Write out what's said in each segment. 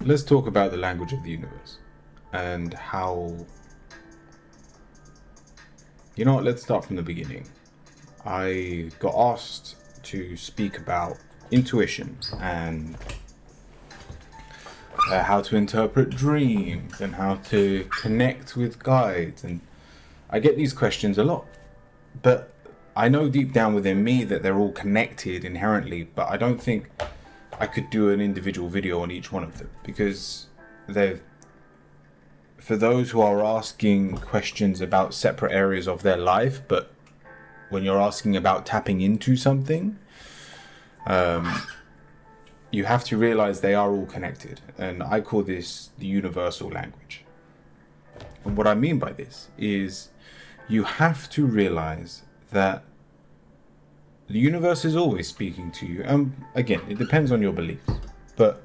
let's talk about the language of the universe and how. You know what? Let's start from the beginning. I got asked to speak about intuition and how to interpret dreams and how to connect with guides. And I get these questions a lot. But I know deep down within me that they're all connected inherently, but I don't think I could do an individual video on each one of them because they're for those who are asking questions about separate areas of their life, but when you're asking about tapping into something, you have to realize they are all connected. And I call this the universal language. And what I mean by this is you have to realize that the universe is always speaking to you. Again, it depends on your beliefs, but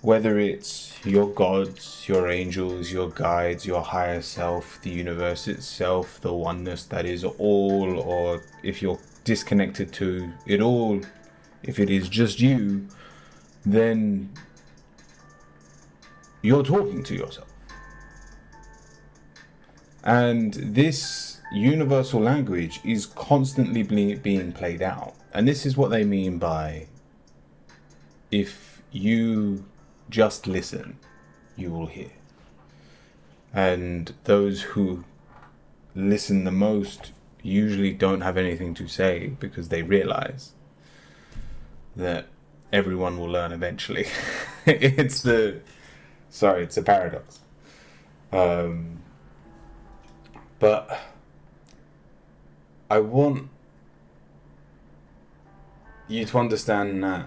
whether it's your gods, your angels, your guides, your higher self, the universe itself, the oneness that is all, or if you're disconnected to it all, if it is just you, then you're talking to yourself. And this universal language is constantly being played out. And this is what they mean by if you just listen, you will hear. And those who listen the most usually don't have anything to say because they realize that everyone will learn eventually. It's a paradox. But I want you to understand that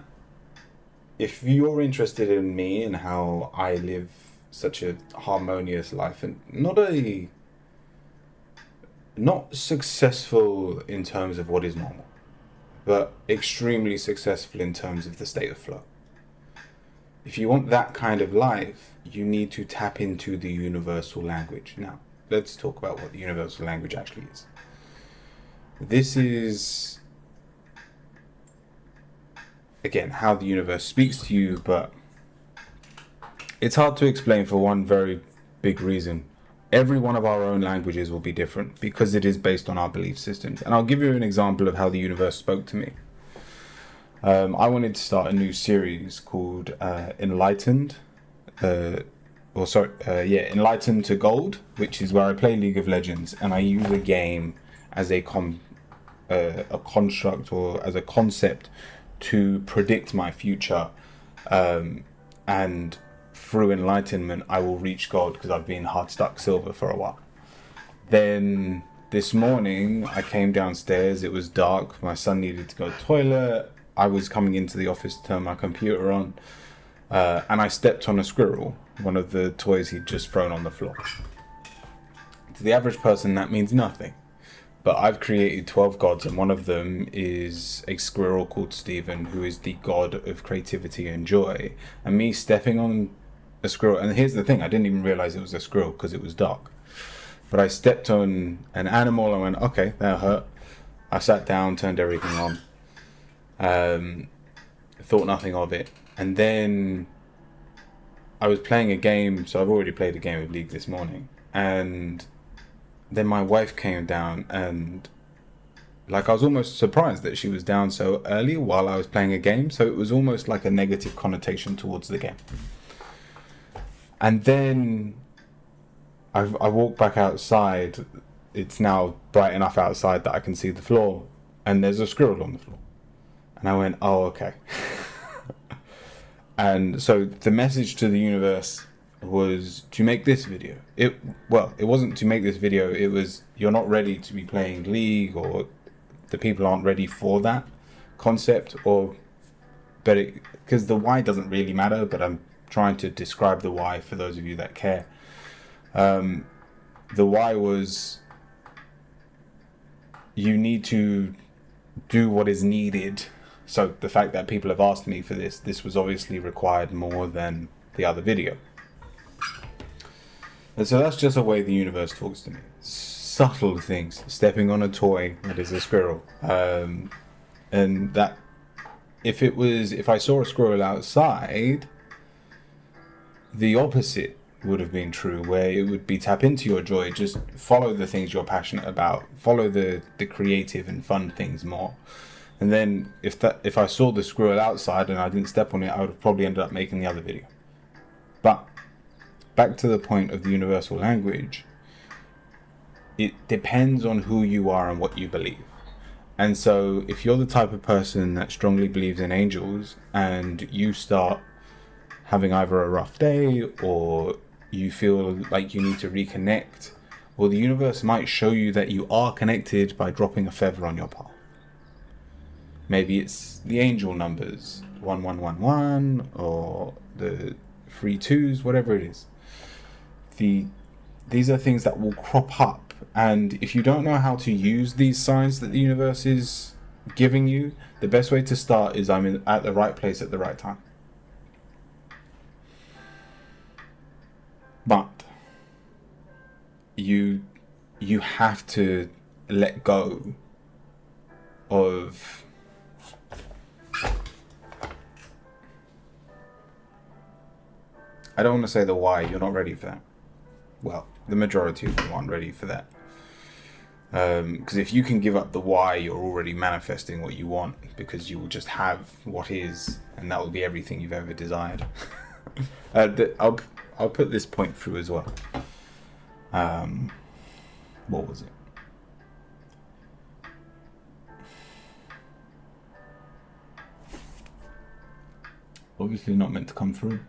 if you're interested in me and how I live such a harmonious life, and not successful in terms of what is normal, but extremely successful in terms of the state of flow. If you want that kind of life, you need to tap into the universal language. Now, let's talk about what the universal language actually is. This is, again, how the universe speaks to you, but it's hard to explain for one very big reason. Every one of our own languages will be different because it is based on our belief systems. And I'll give you an example of how the universe spoke to me. I wanted to start a new series called Enlightened. Enlightened to Gold, which is where I play League of Legends and I use a game as a construct or as a concept to predict my future, and through enlightenment I will reach gold because I've been hard stuck silver for a while. Then this morning I came downstairs, it was dark, my son needed to go to the toilet, I was coming into the office to turn my computer on, and I stepped on a squirrel, one of the toys he'd just thrown on the floor. To the average person that means nothing. But I've created 12 gods, and one of them is a squirrel called Stephen, who is the god of creativity and joy. And me stepping on a squirrel, and here's the thing, I didn't even realize it was a squirrel because it was dark. But I stepped on an animal, I went, okay, that hurt. I sat down, turned everything on, thought nothing of it. And then I was playing a game, so I've already played a game of League this morning. And then my wife came down and I was almost surprised that she was down so early while I was playing a game. So it was almost like a negative connotation towards the game. And then I walked back outside. It's now bright enough outside that I can see the floor. And there's a squirrel on the floor. And I went, oh, okay. And so the message to the universe was to make this video. It wasn't to make this video, it was you're not ready to be playing League, or the people aren't ready for that concept, because the why doesn't really matter, but I'm trying to describe the why for those of you that care. The why was you need to do what is needed. So the fact that people have asked me for this was obviously required more than the other video. And so that's just a way the universe talks to me. Subtle things. Stepping on a toy that is a squirrel. And that if I saw a squirrel outside, the opposite would have been true, where it would be tap into your joy, just follow the things you're passionate about, follow the creative and fun things more. And then if I saw the squirrel outside and I didn't step on it, I would have probably ended up making the other video. But back to the point of the universal language, it depends on who you are and what you believe. And so if you're the type of person that strongly believes in angels and you start having either a rough day or you feel like you need to reconnect, well, the universe might show you that you are connected by dropping a feather on your path. Maybe it's the angel numbers, 1111, or the 3 2s, whatever it is. These are things that will crop up, and if you don't know how to use these signs that the universe is giving you, the best way to start is I'm at the right place at the right time. But you have to let go of I don't want to say the why. You're not ready for that. Well, the majority of you aren't ready for that. Because if you can give up the why, you're already manifesting what you want, because you will just have what is, and that will be everything you've ever desired. I'll put this point through as well. What was it? Obviously not meant to come through.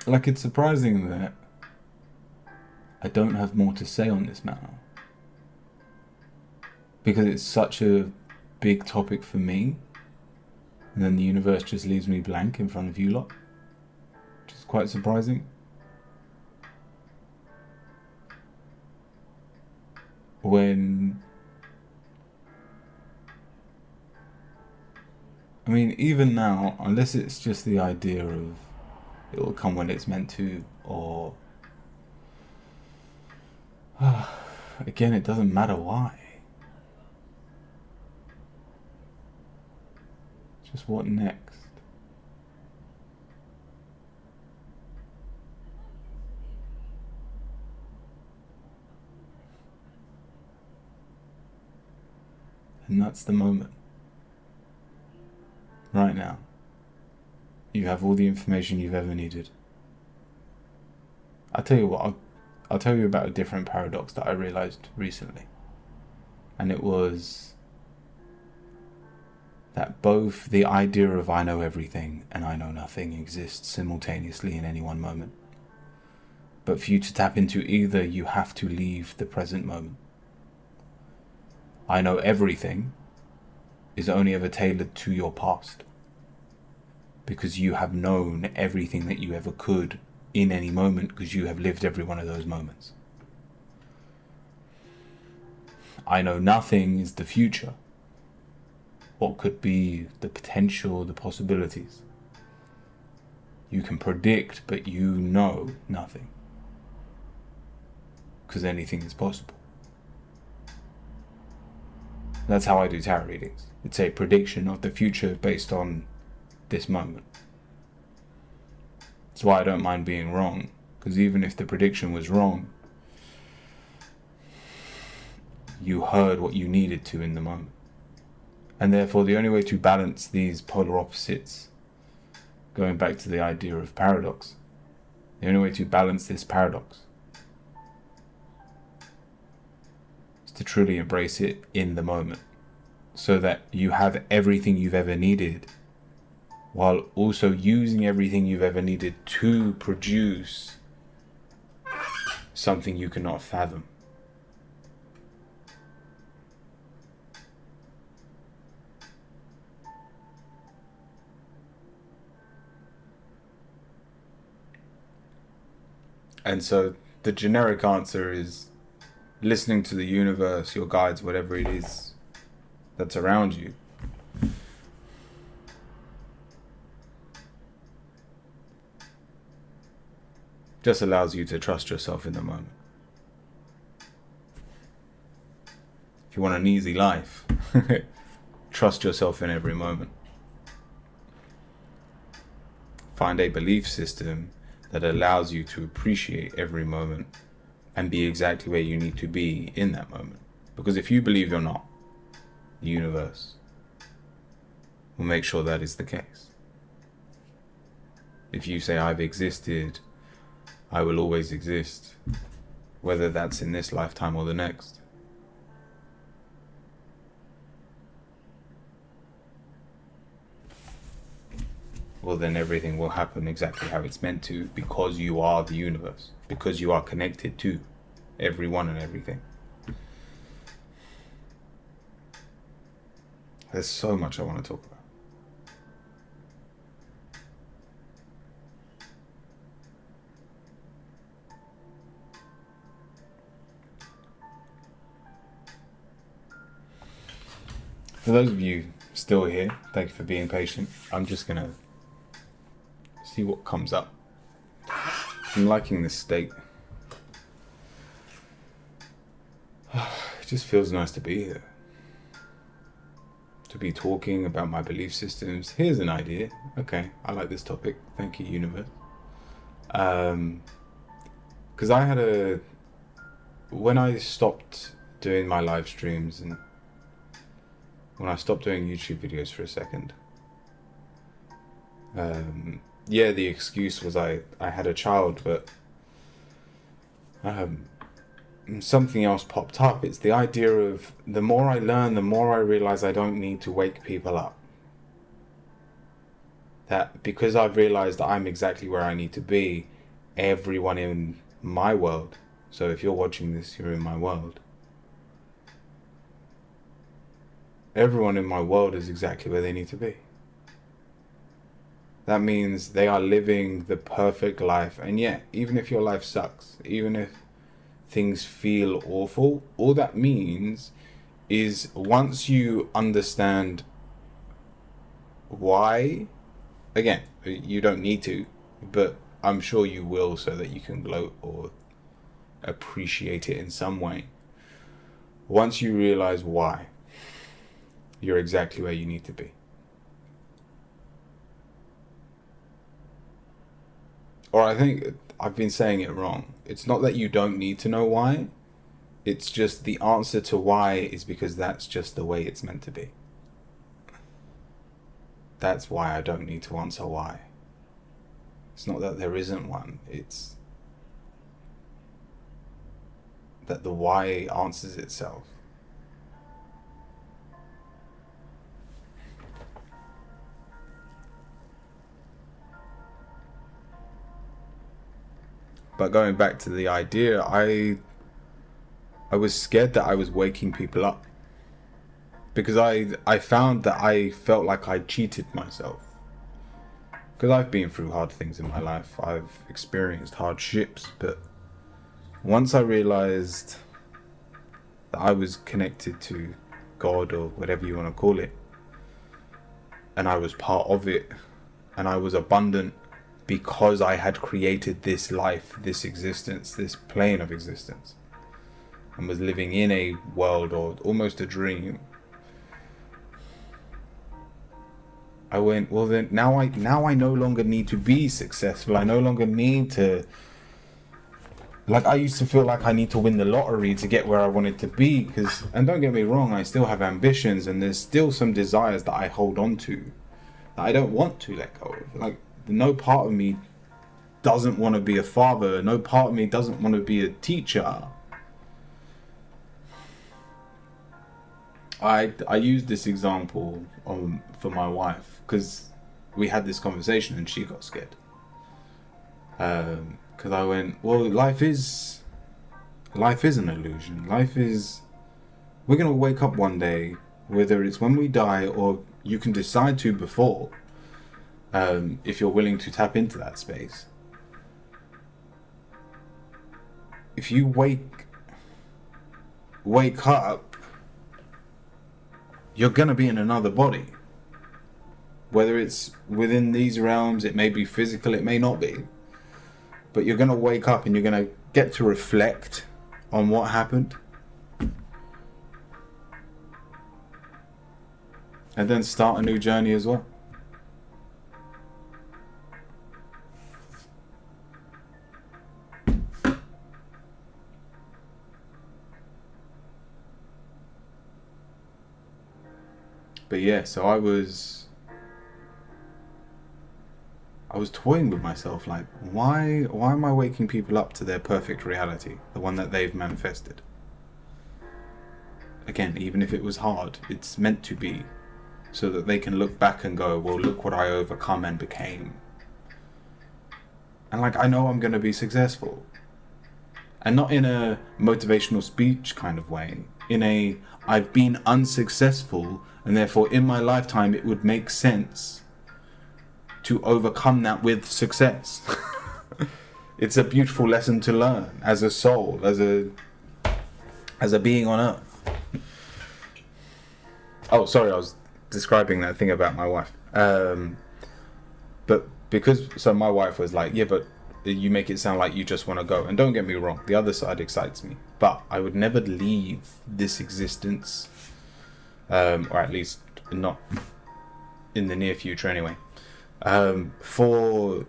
Like, it's surprising that I don't have more to say on this matter, because it's such a big topic for me, and then the universe just leaves me blank in front of you lot, which is quite surprising. When, I mean, even now, unless it's just the idea of it will come when it's meant to, or again, it doesn't matter why. Just what next? And that's the moment. Right now. You have all the information you've ever needed. I'll tell you what, I'll tell you about a different paradox that I realized recently. And it was that both the idea of I know everything and I know nothing exists simultaneously in any one moment. But for you to tap into either, you have to leave the present moment. I know everything is only ever tailored to your past, because you have known everything that you ever could in any moment, because you have lived every one of those moments. I know nothing is the future. What could be the potential, the possibilities. You can predict, but you know nothing, because anything is possible. That's how I do tarot readings. It's a prediction of the future based on this moment. That's why I don't mind being wrong, because even if the prediction was wrong, you heard what you needed to in the moment. And therefore the only way to balance these polar opposites, going back to the idea of paradox, the only way to balance this paradox is to truly embrace it in the moment, so that you have everything you've ever needed, while also using everything you've ever needed to produce something you cannot fathom. And so the generic answer is listening to the universe, your guides, whatever it is that's around you. Just allows you to trust yourself in the moment. If you want an easy life, Trust yourself in every moment. Find a belief system that allows you to appreciate every moment and be exactly where you need to be in that moment. Because if you believe you're not, the universe will make sure that is the case. If you say, I've existed, I will always exist, whether that's in this lifetime or the next, well, then everything will happen exactly how it's meant to, because you are the universe, because you are connected to everyone and everything. There's so much I want to talk about. For those of you still here, thank you for being patient. I'm just gonna see what comes up. I'm liking this state. It just feels nice to be here. To be talking about my belief systems. Here's an idea. Okay, I like this topic. Thank you, universe. Because when I stopped doing my live streams and when I stopped doing YouTube videos for a second, the excuse was I had a child, but something else popped up. It's the idea of the more I learn, the more I realize I don't need to wake people up. That because I've realized I'm exactly where I need to be, everyone in my world, so if you're watching this, you're in my world. Everyone in my world is exactly where they need to be. That means they are living the perfect life. And yet, even if your life sucks, even if things feel awful, all that means is once you understand why, again, you don't need to, but I'm sure you will, so that you can gloat or appreciate it in some way. Once you realize why, you're exactly where you need to be. Or I think I've been saying it wrong. It's not that you don't need to know why. It's just the answer to why is because that's just the way it's meant to be. That's why I don't need to answer why. It's not that there isn't one. It's that the why answers itself. But going back to the idea, I was scared that I was waking people up. Because I found that I felt like I cheated myself. Because I've been through hard things in my life. I've experienced hardships. But once I realized that I was connected to God, or whatever you want to call it, and I was part of it, and I was abundant because I had created this life, this existence, this plane of existence, and was living in a world or almost a dream, I went, well then, now I no longer need to be successful. I no longer need to, like, I used to feel like I need to win the lottery to get where I wanted to be, and don't get me wrong, I still have ambitions, and there's still some desires that I hold on to, that I don't want to let go of. Like, no part of me doesn't want to be a father, no part of me doesn't want to be a teacher. I used this example for my wife, because we had this conversation and she got scared. Because I went, well, life is an illusion. We're going to wake up one day, whether it's when we die or you can decide to before, if you're willing to tap into that space. If you wake up, you're going to be in another body. Whether it's within these realms, it may be physical, it may not be. But you're going to wake up and you're going to get to reflect on what happened. and then start a new journey as well. But yeah, so I was toying with myself, like, why am I waking people up to their perfect reality, the one that they've manifested? Again, even if it was hard, it's meant to be, so that they can look back and go, well, look what I overcome and became. And like, I know I'm going to be successful. And not in a motivational speech kind of way, in a I've been unsuccessful and therefore in my lifetime it would make sense to overcome that with success. It's a beautiful lesson to learn as a soul, as a being on earth. Oh, sorry, I was describing that thing about my wife. But so my wife was like, yeah, but you make it sound like you just want to go. And don't get me wrong, the other side excites me. But I would never leave this existence, or at least not in the near future anyway, for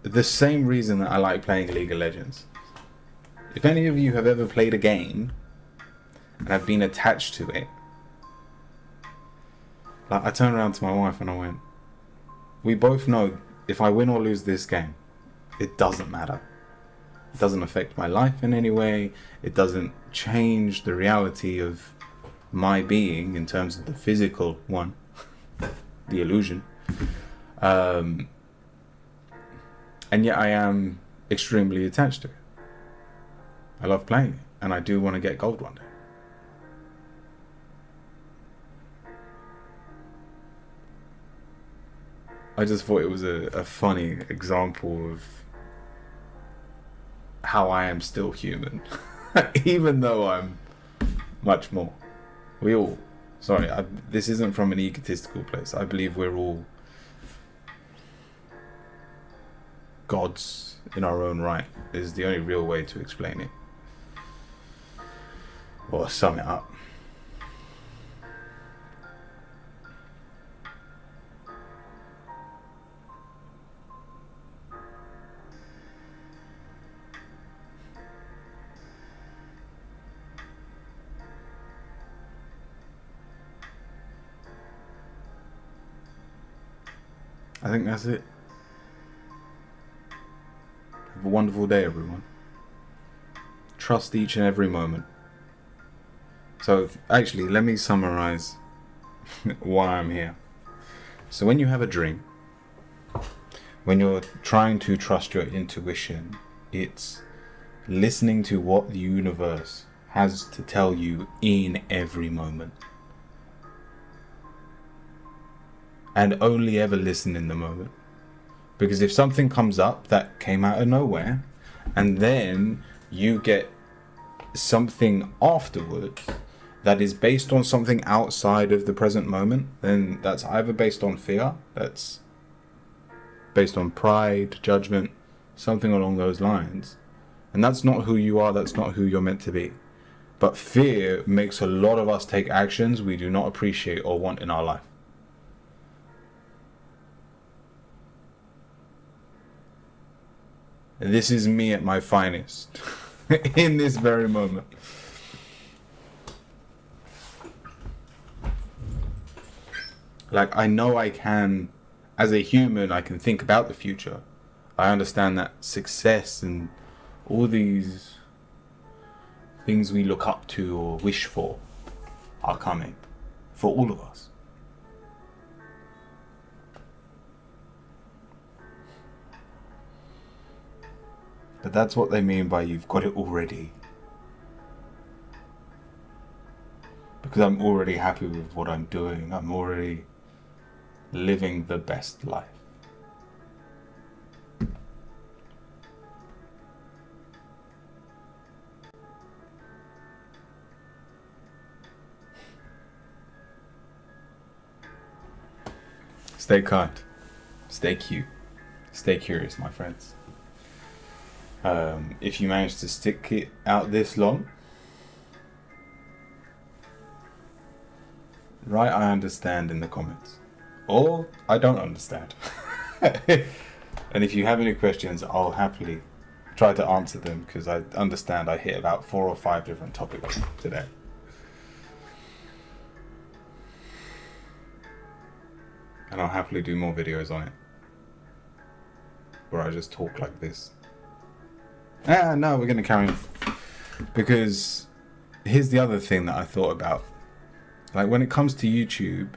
the same reason that I like playing League of Legends. If any of you have ever played a game and have been attached to it, like, I turned around to my wife and I went, we both know if I win or lose this game, it doesn't matter. It doesn't affect my life in any way. It doesn't change the reality of my being in terms of the physical one, the illusion. And yet I am extremely attached to it. I love playing it, and I do want to get gold one day. I just thought it was a funny example of how I am still human, even though I'm much more. This isn't from an egotistical place. I believe we're all gods in our own right, is the only real way to explain it, or sum it up. I think that's it. Have a wonderful day, everyone. Trust each and every moment. So, actually, let me summarize why I'm here. So, when you have a dream, when you're trying to trust your intuition, it's listening to what the universe has to tell you in every moment. And only ever listen in the moment. Because if something comes up that came out of nowhere, and then you get something afterwards that is based on something outside of the present moment, then that's either based on fear, that's based on pride, judgment, something along those lines. And that's not who you are, that's not who you're meant to be. But fear makes a lot of us take actions we do not appreciate or want in our life. And this is me at my finest in this very moment. Like, I know I can, as a human, I can think about the future. I understand that success and all these things we look up to or wish for are coming for all of us. But that's what they mean by you've got it already. Because I'm already happy with what I'm doing. I'm already living the best life. Stay kind. Stay cute. Stay curious, my friends. If you manage to stick it out this long, write I understand in the comments. Or I don't understand. And if you have any questions, I'll happily try to answer them, because I understand I hit about 4 or 5 different topics today. And I'll happily do more videos on it, where I just talk like this. No, we're going to carry on. Because here's the other thing that I thought about. Like, when it comes to YouTube,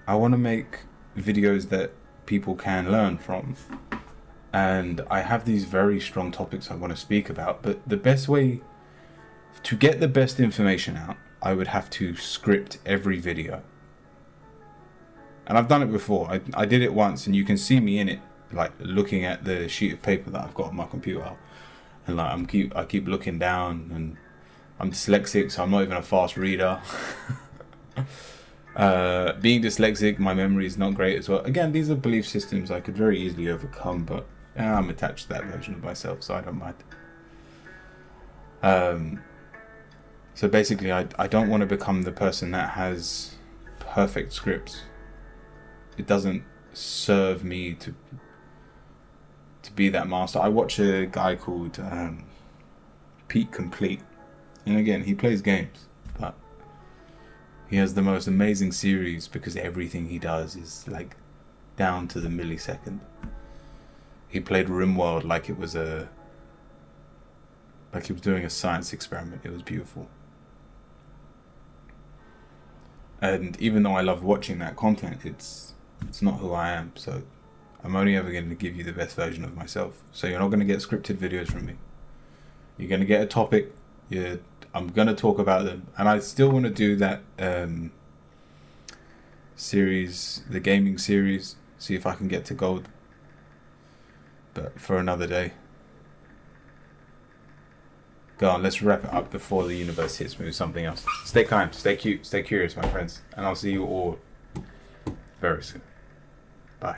I want to make videos that people can learn from. And I have these very strong topics I want to speak about. But the best way to get the best information out, I would have to script every video. And I've done it before. I did it once, and you can see me in it, like looking at the sheet of paper that I've got on my computer. And like I keep looking down, and I'm dyslexic, so I'm not even a fast reader. Being dyslexic, my memory is not great as well. Again, these are belief systems I could very easily overcome, but I'm attached to that version of myself, so I don't mind. So basically, I don't want to become the person that has perfect scripts. It doesn't serve me to be that master. I watch a guy called Pete Complete, and again, he plays games, but he has the most amazing series because everything he does is like down to the millisecond. He played RimWorld like he was doing a science experiment. It was beautiful. And even though I love watching that content, it's not who I am. So I'm only ever going to give you the best version of myself. So you're not going to get scripted videos from me. You're going to get a topic. I'm going to talk about them. And I still want to do that series, the gaming series. See if I can get to gold. But for another day. Go on, let's wrap it up before the universe hits me with something else. Stay kind, stay cute, stay curious, my friends. And I'll see you all very soon. Bye.